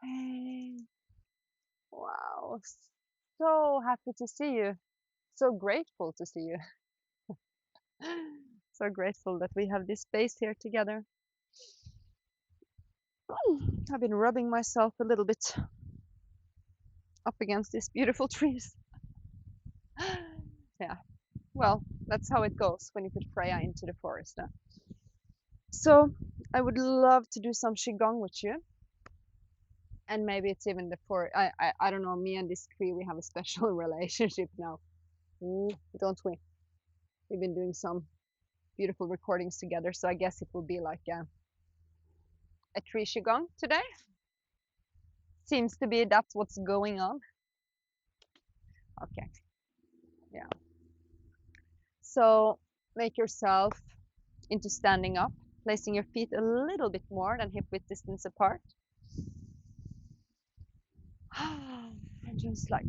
Hey, wow, so happy to see you. So grateful to see you. So grateful that we have this space here together. I've been rubbing myself a little bit up against these beautiful trees. Yeah, well, that's how it goes when you put Freya into the forest. Huh? So I would love to do some Qigong with you. And maybe it's even the I don't know, me and this tree, we have a special relationship now. Don't we? We've been doing some beautiful recordings together. So I guess it will be like a tree Qigong today. Seems to be that's what's going on. Okay, yeah. So make yourself into standing up, placing your feet a little bit more than hip width distance apart. And just like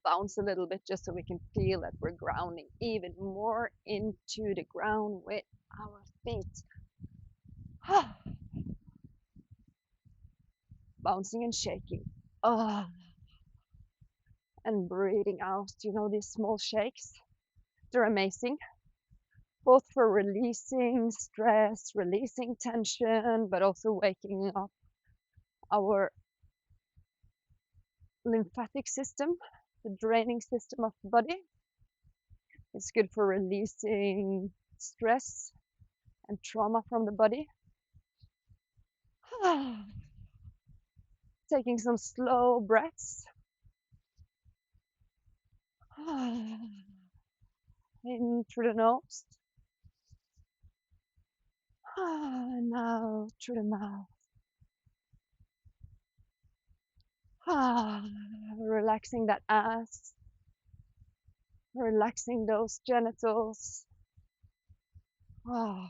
bounce a little bit just so we can feel that we're grounding even more into the ground with our feet. Bouncing and shaking. And breathing out. You know, these small shakes, they're amazing, both for releasing stress, releasing tension, but also waking up our lymphatic system, the draining system of the body. It's good for releasing stress and trauma from the body. Taking some slow breaths. In through the nose. And out through the mouth. Relaxing that ass. Relaxing those genitals.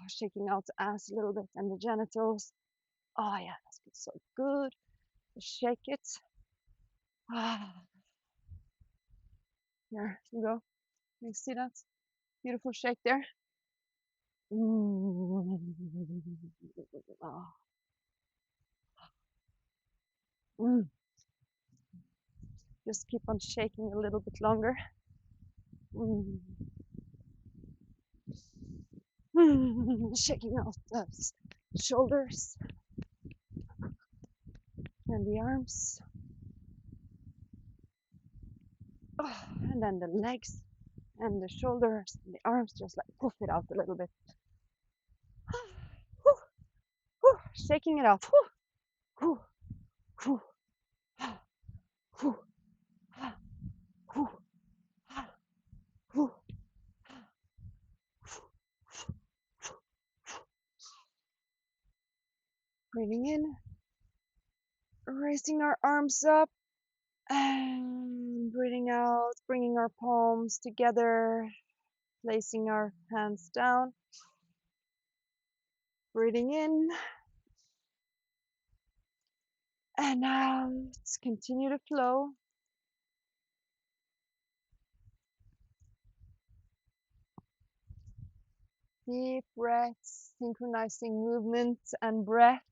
Shaking out the ass a little bit and the genitals. Oh yeah, that's good. So good. Shake it. There you go. You see that? Beautiful shake there. Oh. Just keep on shaking a little bit longer. Shaking out the shoulders and the arms. And then the legs and the shoulders and the arms, just like puff it out a little bit. Shaking it off. Breathing in, raising our arms up, and breathing out, bringing our palms together, placing our hands down. Breathing in and out. Continue to flow. Deep breaths, synchronizing movement and breath.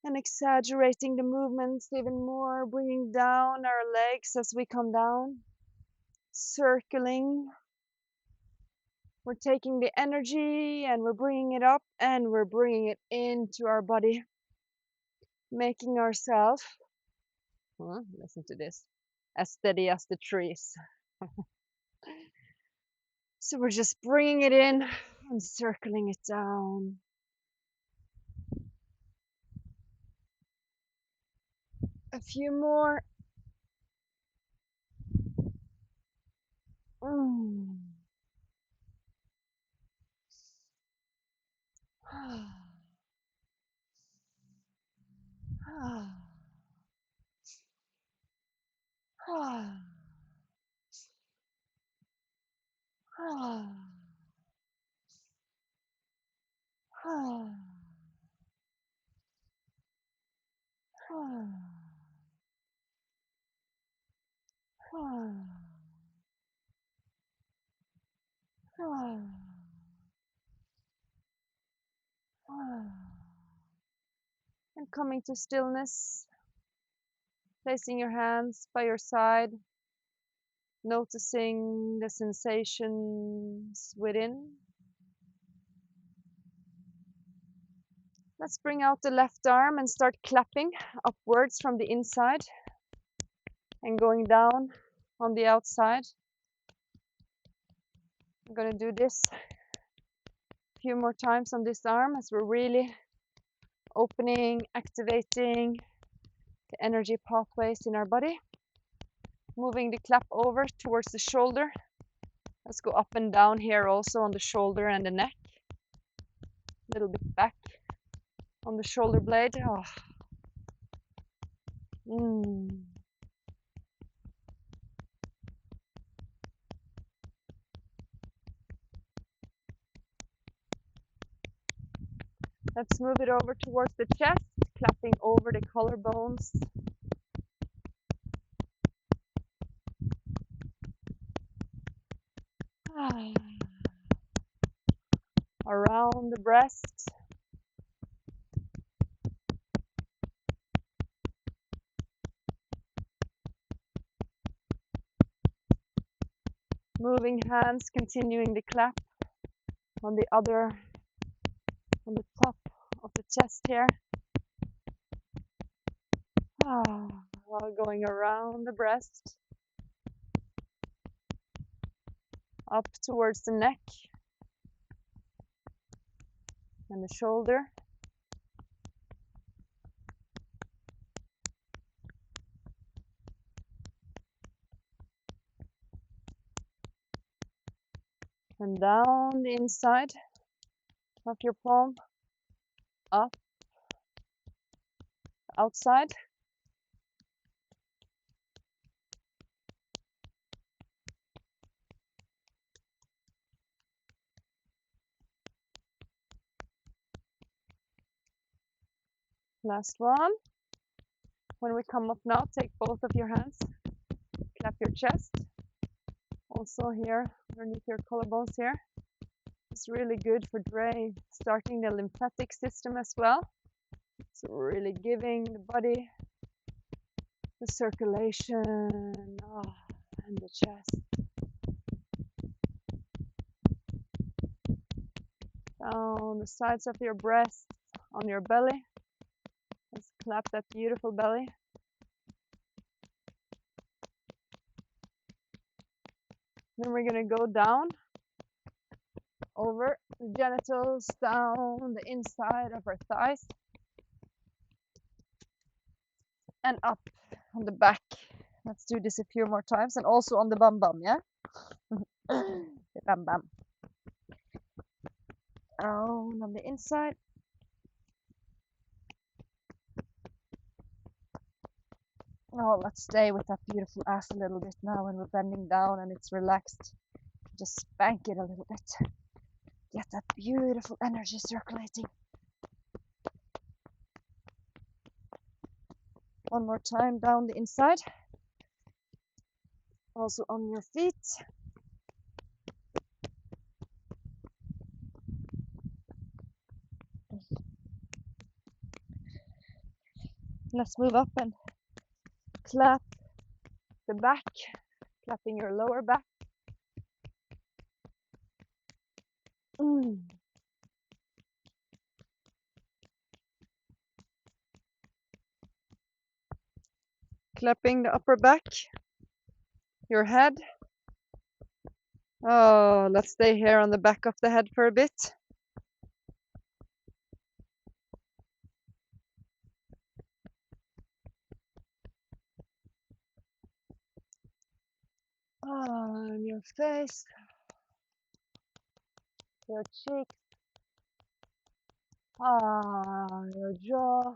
And exaggerating the movements even more, bringing down our legs as we come down, circling. We're taking the energy and we're bringing it up and we're bringing it into our body, making ourselves, listen to this, as steady as the trees. So we're just bringing it in and circling it down. A few more. coming to stillness, placing your hands by your side, noticing the sensations within. Let's bring out the left arm and start clapping upwards from the inside and going down on the outside. I'm going to do this a few more times on this arm as we're really opening, activating the energy pathways in our body. Moving the clap over towards the shoulder. Let's go up and down here also on the shoulder and the neck. A little bit back on the shoulder blade. Oh. Let's move it over towards the chest, clapping over the collarbones. Around the breast. Moving hands, continuing the clap on the top of the chest here. Going around the breast, up towards the neck and the shoulder. And down the inside of your palm, up, outside. Last one. When we come up now, take both of your hands, clap your chest. Also here, underneath your collarbones here. It's really good for starting the lymphatic system as well. So really giving the body the circulation and the chest. Down the sides of your breast, on your belly. Let's clap that beautiful belly. Then we're going to go down over the genitals, down the inside of our thighs, and up on the back. Let's do this a few more times, and also on the bum bum, yeah? The bum bum. Down on the inside. Oh, let's stay with that beautiful ass a little bit now when we're bending down and it's relaxed. Just spank it a little bit. Get that beautiful energy circulating. One more time down the inside. Also on your feet. Let's move up and clap the back, clapping your lower back. Clapping the upper back, your head. Oh, let's stay here on the back of the head for a bit. On your face, your cheeks, your jaw.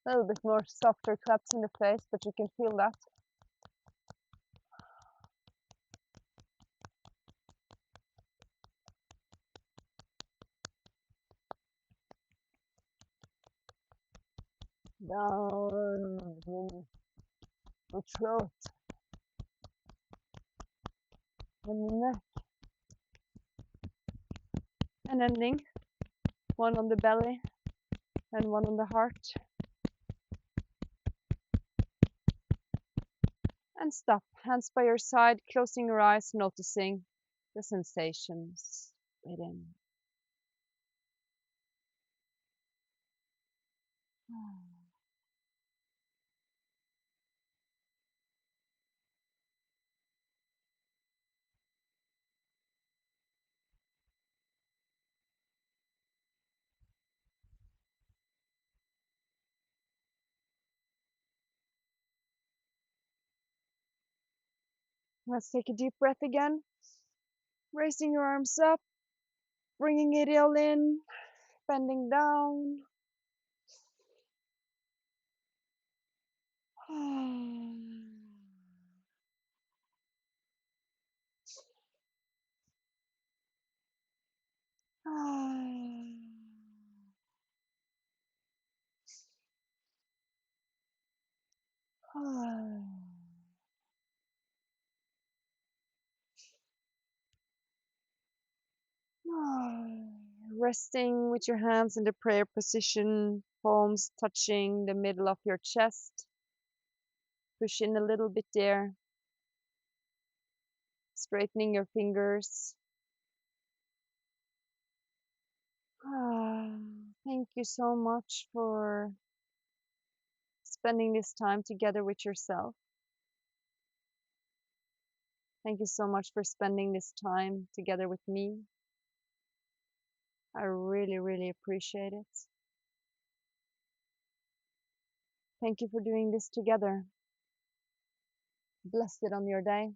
A little bit more softer claps in the face, but you can feel that. Down the throat and the neck. and ending. One on the belly and one on the heart. And stop. Hands by your side, closing your eyes, noticing the sensations within. Let's take a deep breath again. Raising your arms up, bringing it all in, bending down. Resting with your hands in the prayer position, palms touching the middle of your chest. Push in a little bit there, straightening your fingers. Thank you so much for spending this time together with yourself. Thank you so much for spending this time together with me. I really, really appreciate it. Thank you for doing this together. Bless it on your day.